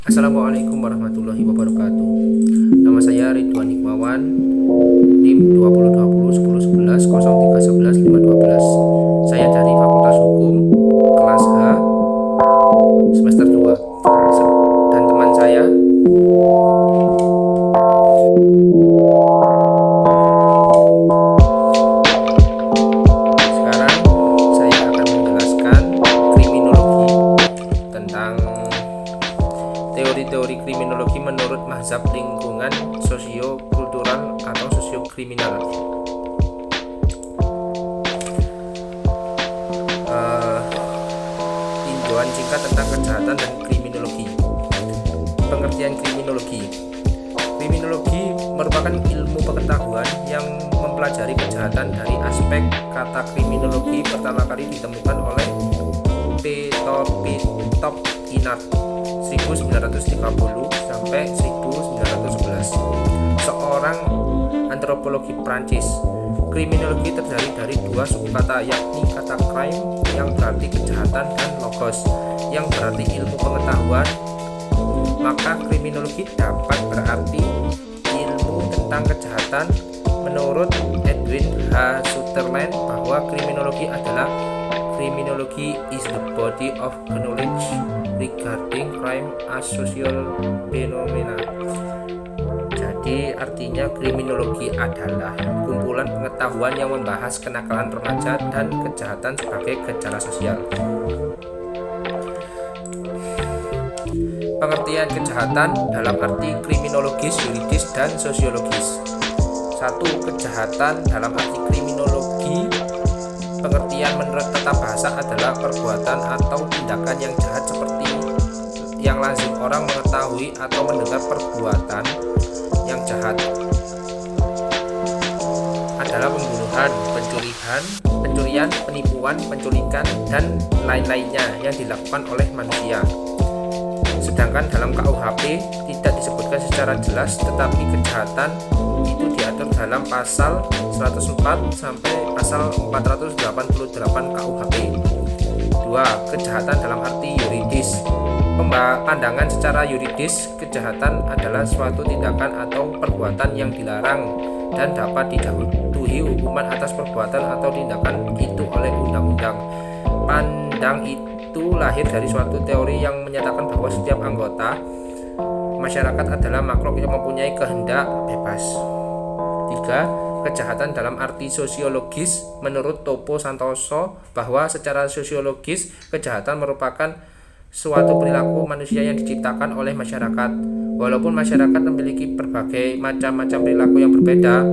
Assalamualaikum warahmatullahi wabarakatuh. Nama saya Ridwan Hikmawan, NIM 2020 10 11 03 11 5 12. Saya dari Fakultas Hukum kelas H semester 2. Dan teman saya sekarang saya akan menjelaskan kriminologi tentang teori-teori kriminologi menurut mazhab lingkungan sosio-kultural atau sosio-kriminal. Tinjauan singkat tentang kejahatan dan kriminologi. Pengertian kriminologi. Kriminologi merupakan ilmu pengetahuan yang mempelajari kejahatan dari aspek kata kriminologi pertama kali ditemukan oleh Petop-Inat 1930 sampai 1911, seorang antropologi Prancis. Kriminologi terdiri dari dua suku kata, yakni kata crime yang berarti kejahatan dan logos yang berarti ilmu pengetahuan. Maka kriminologi dapat berarti ilmu tentang kejahatan. Menurut Edwin H. Sutherland bahwa kriminologi adalah criminology is the body of knowledge regarding crime as social phenomena. Jadi artinya kriminologi adalah kumpulan pengetahuan yang membahas kenakalan remaja dan kejahatan sebagai gejala sosial. Pengertian kejahatan dalam arti kriminologis, yuridis, dan sosiologis. 1. Kejahatan dalam arti kriminologi. Pengertian menurut tata bahasa adalah perbuatan atau tindakan yang jahat seperti yang lazim orang mengetahui atau mendengar. Perbuatan yang jahat adalah pembunuhan, pencurian, penipuan, penculikan, dan lain-lainnya yang dilakukan oleh manusia. Sedangkan dalam KUHP tidak disebutkan secara jelas, tetapi kejahatan itu diatur dalam pasal 104 sampai pasal 488 KUHP. 2. Kejahatan dalam arti yuridis. Pandangan secara yuridis, kejahatan adalah suatu tindakan atau perbuatan yang dilarang dan dapat dijatuhi hukuman atas perbuatan atau tindakan itu oleh undang-undang. Pandang itu lahir dari suatu teori yang menyatakan bahwa setiap anggota masyarakat adalah makhluk yang mempunyai kehendak bebas. 3. Kejahatan dalam arti sosiologis. Menurut Topo Santoso bahwa secara sosiologis kejahatan merupakan suatu perilaku manusia yang diciptakan oleh masyarakat. Walaupun masyarakat memiliki berbagai macam-macam perilaku yang berbeda,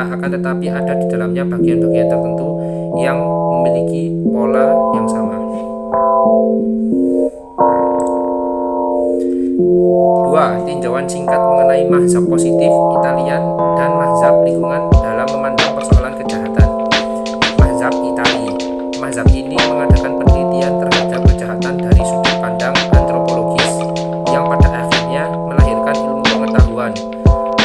akan tetapi ada di dalamnya bagian-bagian tertentu yang memiliki pola yang sama. 2. Tinjauan singkat mengenai mazhab positif Italian dan mazhab lingkungan dalam memandang persoalan kejahatan. Mazhab Itali. Mazhab ini mengadakan penelitian terhadap kejahatan dari sudut pandang antropologis yang pada akhirnya melahirkan ilmu pengetahuan.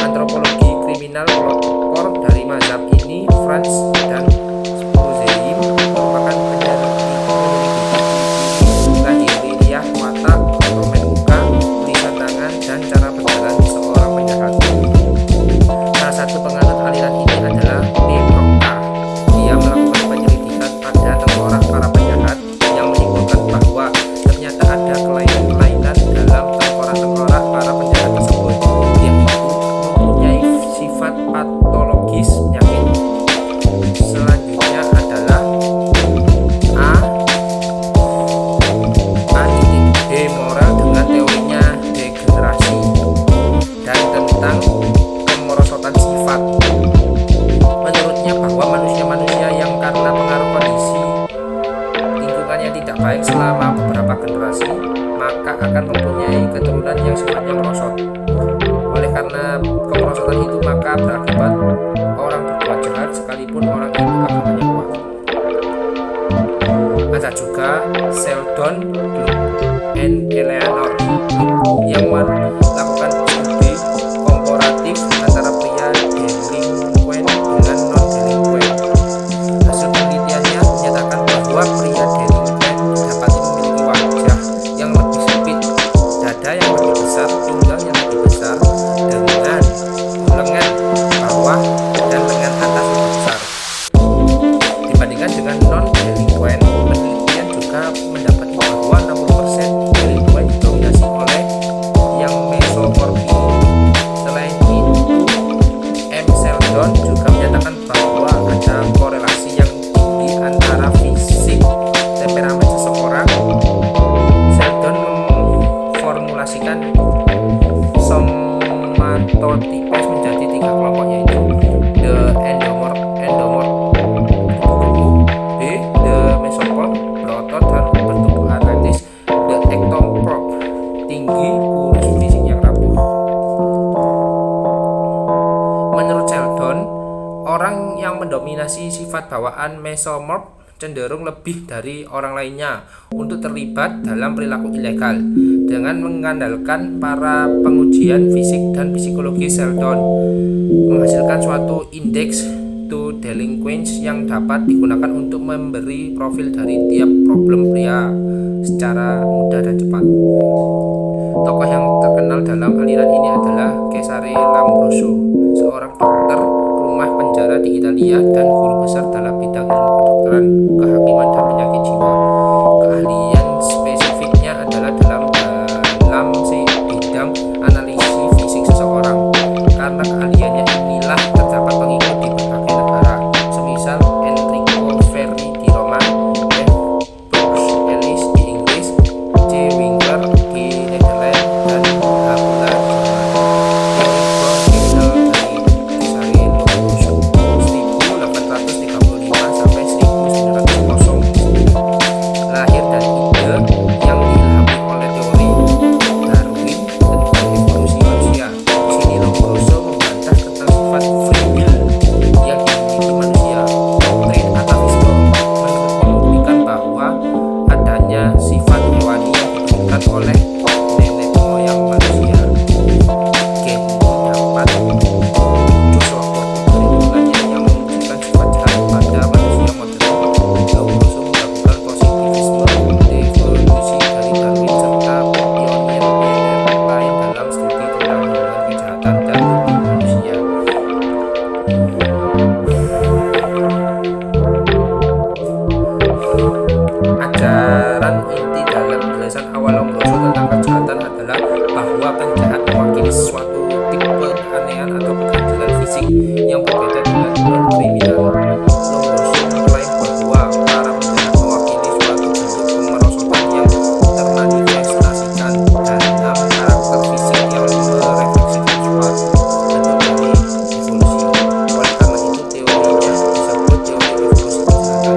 Antropologi kriminal pelopor dari mazhab ini, Franz dan Spurzheim, merupakan lahiriah watak, komen muka, tulisan tangan, dan cara berjalan seorang penjahat. Salah satu penganut aliran ini adalah P. Proctor. Dia melakukan penyelidikan pada tengkorak para penjahat yang menyimpulkan bahwa ternyata ada kelainan-kelainan dalam tengkorak-tengkorak para penjahat tersebut, yaitu mempunyai sifat patologis penyakit. Selanjutnya adalah A.B. Moral dengan teorinya degenerasi dan tentang kemerosotan sifat. Menurutnya bahwa manusia-manusia yang karena pengaruh kondisi lingkungannya tidak baik selama beberapa generasi, maka akan mempunyai keturunan yang sifatnya merosot. Oleh karena kemerosotan itu, maka berakibat orang berbuat jahat sekalipun orang itu agamanya kuat. Ada juga Sheldon and Eleanor yang melakukan studi komparatif antara pria delinquen dengan non-delinquen. Hasil penelitiannya menyatakan bahwa pria delinquen dapat memiliki wajah yang lebih sempit, dada yang lebih besar, pinggang yang lebih besar dengan lengan bawah dan lengan atas lebih besar. Dibandingkan dengan non-delinquent, penelitian juga mendapati bahwa 60% delinquent didominasi oleh yang mesomorphi. Selain itu, M. Sheldon juga menyatakan bahwa ada korelasi yang tinggi antara fisik, temperamen seseorang. Sheldon memformulasikan somatotipes menjadi 3 kelompok, yaitu the endomorph, B, the mesomorph, berotot dan bertubuh atletis, the ectomorph, tinggi, kurus, fisik yang rapuh. Menurut Sheldon, orang yang mendominasi sifat bawaan mesomorph cenderung lebih dari orang lainnya untuk terlibat dalam perilaku ilegal. Dengan mengandalkan para pengujian fisik dan psikologi, Sheldon menghasilkan suatu indeks to delinquents yang dapat digunakan untuk memberi profil dari tiap problem pria secara mudah dan cepat. Tokoh yang terkenal dalam aliran ini adalah Cesare Lombroso, seorang dokter rumah penjara di Italia dan guru besar dalam bidang ilmu kedokteran, kehakiman, dan penyakit jiwa. Keahlian spesifiknya adalah dalam bidang analisis fisik seseorang. Karena keahliannya inilah terdapat pengikut di berbagai negara, semisal Enrico Ferri di Roma, F. Brooks Ellis di Inggris, C. Winkler di Netherlands, dan Habula Jerman. Dari Cesare Lombroso 1835 sampai 1900, lahir dari ide yang diilhami oleh teori Darwin tentang evolusi manusia. Di sini Lombroso membantah tentang sifat free will yang dimiliki manusia. Doktrin atavisme membuktikan bahwa adanya sifat hewani yang diberikan oleh nenek moyang manusia. Gen dapat muncul sewaktu dari hubungannya yang memunculkan sifat jahat pada manusia modern. Lombroso melakukan positivisme devolusi dari Darwin serta pionir-pionir lain dalam studi tentang hubungan kejahatan dan manusia. Ajaran inti dalam penjelasan awal Lombroso tentang kejahatan adalah bahwa penjahat mewakili suatu tipe keanehan atau keganjilan fisik yang berbeda dengan non-kriminal. Lombroso mengklaim bahwa para penjahat mewakili suatu bentuk kemerosotan yang termanifestasikan dalam karakter fisik yang merefleksikan suatu bentuk dari evolusi. Oleh karena itu, teorinya disebut teori evolusi kejahatan.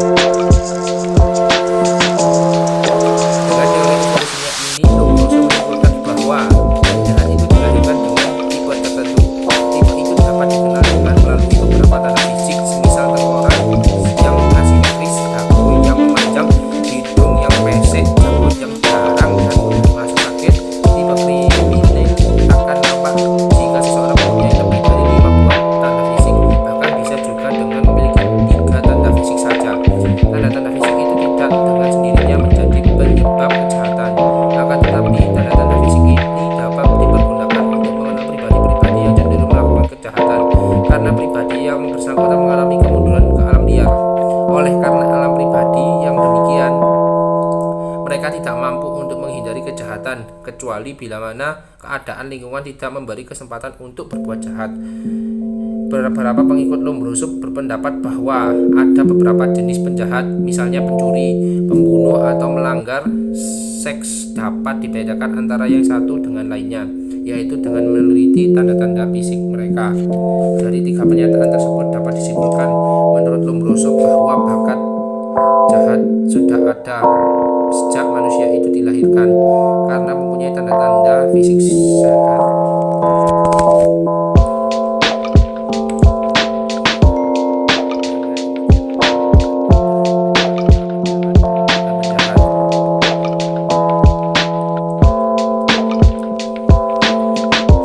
Dengan teori evolusinya ini, Lombroso menyimpulkan bahwa penjahat itu dilahirkan dengan tipe tertentu. Tipe itu dapat dikenal dengan melalui beberapa tanda fisik, semisal tengkorak yang asimetris, dagu yang memanjang, hidung yang pesek, janggut yang jarang, dan mudah merasa sakit. Tipe kriminal akan nampak jika seseorang mempunyai lebih dari 5 buah tanda fisik, bahkan bisa juga dengan memiliki 3 tanda fisik saja. Tanda-tanda fisik itu tidak dengan sendirinya menjadi penyebab kejahatan. Akan tetapi, tanda-tanda fisik ini dapat dipergunakan untuk mengenal pribadi-pribadi yang cenderung melakukan kejahatan, karena pribadi yang bersangkutan mengalami kemunduran ke alam liar. Oleh karena alam pribadi yang demikian, mereka tidak mampu untuk menghindari kejahatan, kecuali bila mana keadaan lingkungan tidak memberi kesempatan untuk berbuat jahat. Beberapa pengikut Lombroso berpendapat bahwa ada beberapa jenis penjahat, misalnya pencuri, pembunuh, atau melanggar seks, dapat dibedakan antara yang satu dengan lainnya, yaitu dengan meneliti tanda-tanda fisik mereka. Dari 3 pernyataan tersebut dapat disimpulkan menurut Lombroso bahwa bakat jahat sudah ada sejak manusia itu dilahirkan karena mempunyai tanda-tanda fisik jahat.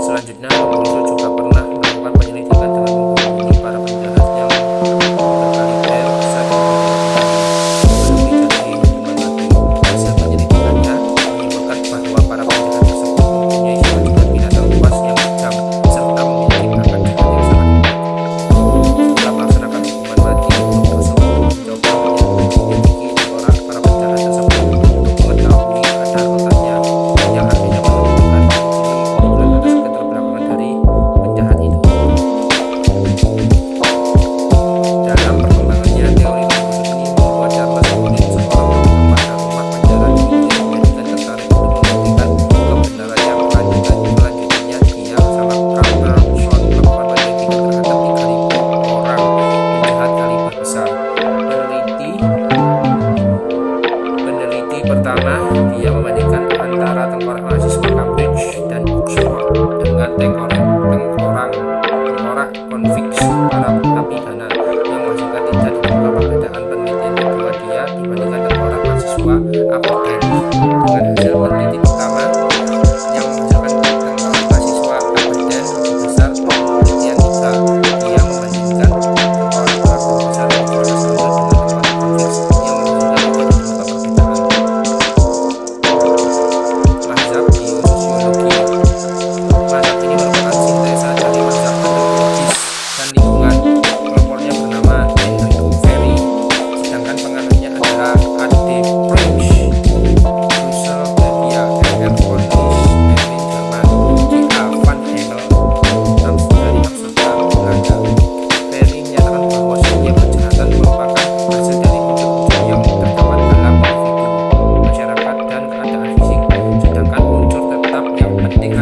Selanjutnya, Lombroso juga pernah melakukan penyelidikan dengan menghubungi para penjahat yang berkaliber besar sebelum dijatuhi hukuman mati. Hasil penyelidikannya menyimpulkan bahwa para penjahat tersebut mempunyai sifat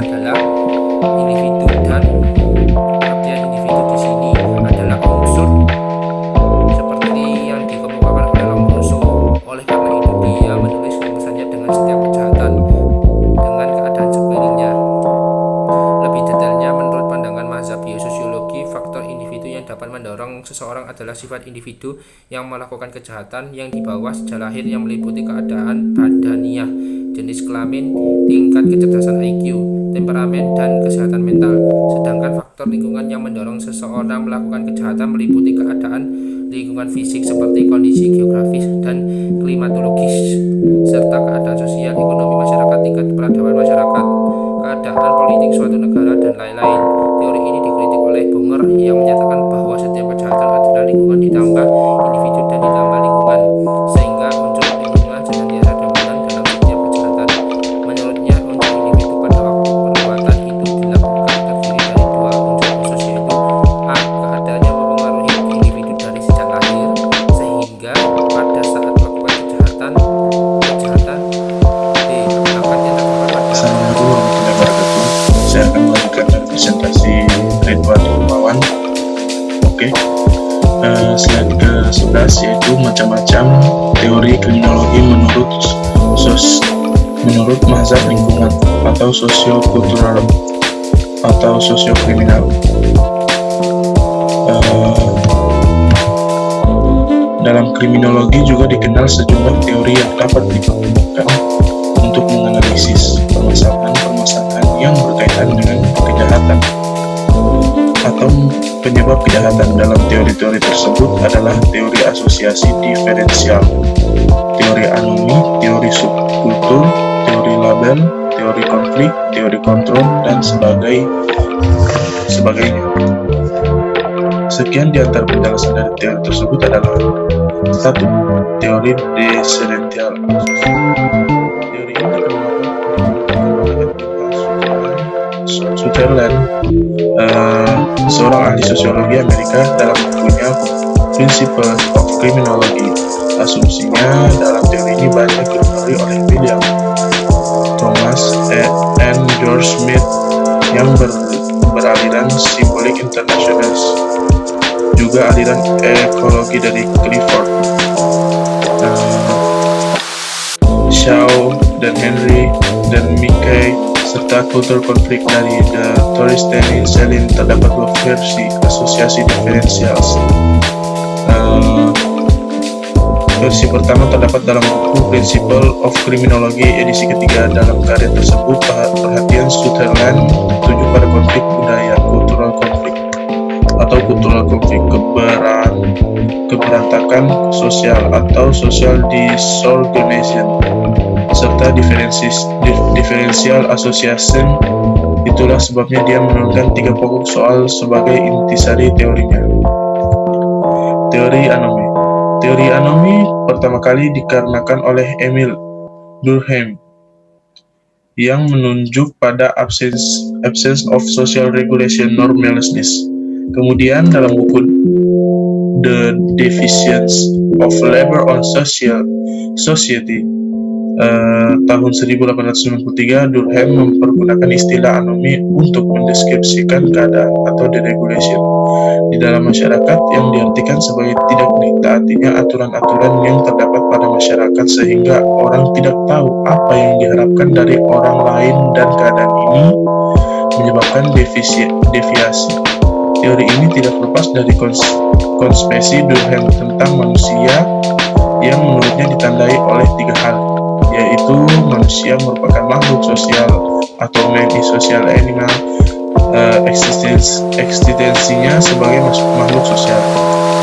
adalah individu, dan pengertian individu di sini adalah unsur seperti yang dikemukakan oleh Lombroso. Oleh karena itu dia menulis rumusannya dengan setiap kejahatan dengan keadaan sekelilingnya. Lebih detailnya, menurut pandangan mazhab biososiologi, faktor individu yang dapat mendorong seseorang adalah sifat individu yang melakukan kejahatan yang di bawah sejak lahir, yang meliputi keadaan badaniah, jenis kelamin, tingkat kecerdasan IQ, temperamen, dan kesehatan mental. Sedangkan faktor lingkungan yang mendorong seseorang melakukan kejahatan meliputi keadaan lingkungan fisik seperti kondisi geografis dan klimatologis, serta keadaan sosial, ekonomi masyarakat, tingkat peradaban masyarakat, keadaan politik suatu negara, dan lain-lain. Teori ini dikritik oleh Bonger yang menyatakan bahwa setiap kejahatan adalah lingkungan ditambah individu dan ditambah lingkungan, sehingga unsur lingkungan senantiasa dominan dalam setiap kejahatan. Menurutnya, unsur individu pada waktu perbuatan itu dilakukan terdiri dari dua unsur khusus, yaitu A. Keadaannya mempengaruhi individu dari sejak lahir, sehingga pada saat melakukan kejahatan B. Akan dilakukan pada. Assalamualaikum warahmatullahi wabarakatuh. Saya akan melanjutkan dari presentasi Ridwan Rumawan. Oke. Slide ke-11 yaitu macam-macam teori kriminologi menurut mazhab lingkungan atau sosiokultural atau sosiokriminal. Dalam kriminologi juga dikenal sejumlah teori yang dapat digunakan untuk menganalisis permasalahan-permasalahan yang berkaitan dengan kejahatan atau penyebab kejahatan. Dalam teori-teori tersebut adalah teori asosiasi diferensial, teori anomi, teori subkultur, teori label, teori konflik, teori kontrol, dan sebagainya. Sekian di antara penjelasan dari teori tersebut adalah: 1. Teori desirential. Teori ini dikemukakan oleh Sutherland, seorang ahli sosiologi Amerika, dalam bukunya Principles of Criminology. Asumsinya dalam teori ini banyak dipengaruhi oleh William Thomas and George Smith yang beraliran simbolik internasionalis, juga aliran ekologi dari Clifford, Shaw, dan Henry, dan Mickey, serta kultur konflik dari The Torristani Selin. Terdapat dua versi asosiasi diferensial. Versi pertama terdapat dalam buku Principles of Criminology edisi ketiga. Dalam karya tersebut, perhatian Sutherland tertuju pada konflik budaya, cultural conflict, atau cultural conflict, keberantakan sosial atau social disorganization, serta differential association. Itulah sebabnya dia menurunkan 3 pokok soal sebagai intisari teorinya. Teori anomi. Teori anomi pertama kali dikarenakan oleh Emil Durkheim yang menunjuk pada absence of social regulation, normlessness. Kemudian dalam buku The Deficiency of Labor on Society tahun 1893, Durkheim mempergunakan istilah anomi untuk mendeskripsikan keadaan atau deregulation di dalam masyarakat, yang diartikan sebagai tidak ditaatinya aturan-aturan yang terdapat pada masyarakat sehingga orang tidak tahu apa yang diharapkan dari orang lain, dan keadaan ini menyebabkan deviasi. Teori ini tidak lepas dari konsepsi Durkheim tentang manusia yang menurutnya ditandai oleh 3 hal, yaitu manusia merupakan makhluk sosial atau man is social animal, eksistensinya sebagai makhluk sosial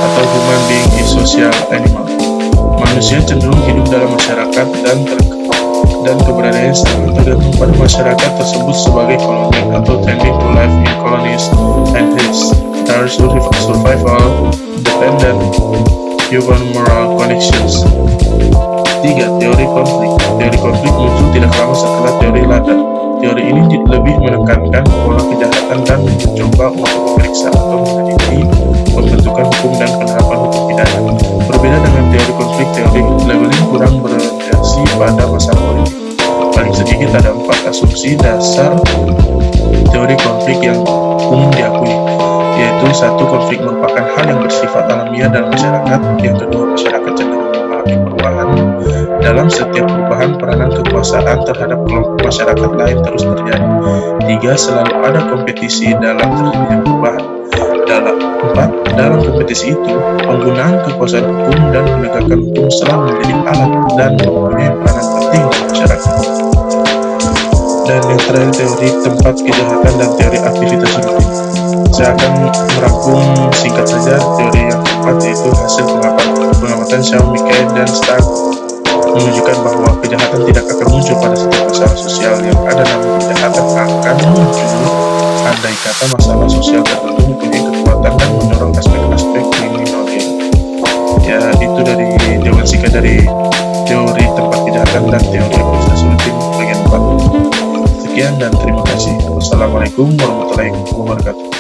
atau human being is social animal. Manusia cenderung hidup dalam masyarakat dan keberadaan sangat tergantung pada masyarakat tersebut sebagai koloni atau tending to life in colonies, and hence their survival dependent human moral connections. 3. Teori konflik. Teori konflik muncul tidak lama setelah teori Lada. Teori ini lebih menekankan pola kejahatan dan mencoba untuk memeriksa atau meneliti pembentukan hukum dan penerapan hukum pidana. Berbeda dengan teori konflik, teori labeling kurang berorientasi pada masalah politik. Paling sedikit ada 4 asumsi dasar teori konflik yang umum diakui, yaitu satu, konflik merupakan hal yang bersifat alamiah dalam masyarakat. Yang kedua, masyarakat cenderung memahami perubahan. Dalam setiap perubahan, peranan kekuasaan terhadap kelompok masyarakat lain terus terjadi. Tiga, selalu ada kompetisi dalam terjadinya perubahan. Empat, dalam kompetisi itu, penggunaan kekuasaan hukum dan penegakan hukum selalu menjadi alat dan mempunyai peranan penting dalam masyarakat. Dan yang terakhir, teori tempat kejahatan dan teori aktivitas rutin. Saya akan merangkum singkat saja teori yang keempat, yaitu hasil pengamatan Shaw, Michael, dan Stark menunjukkan bahwa kejahatan tidak akan muncul pada setiap masalah sosial yang ada, namun kejahatan akan muncul andai kata masalah sosial tertentu mempunyai kekuatan dan mendorong aspek-aspek kriminologi. Ya, itu dari jawaban singkat dari teori tempat kejahatan dan teori aktivitas rutin bagian 4. Sekian dan terima kasih. Wassalamualaikum warahmatullahi wabarakatuh.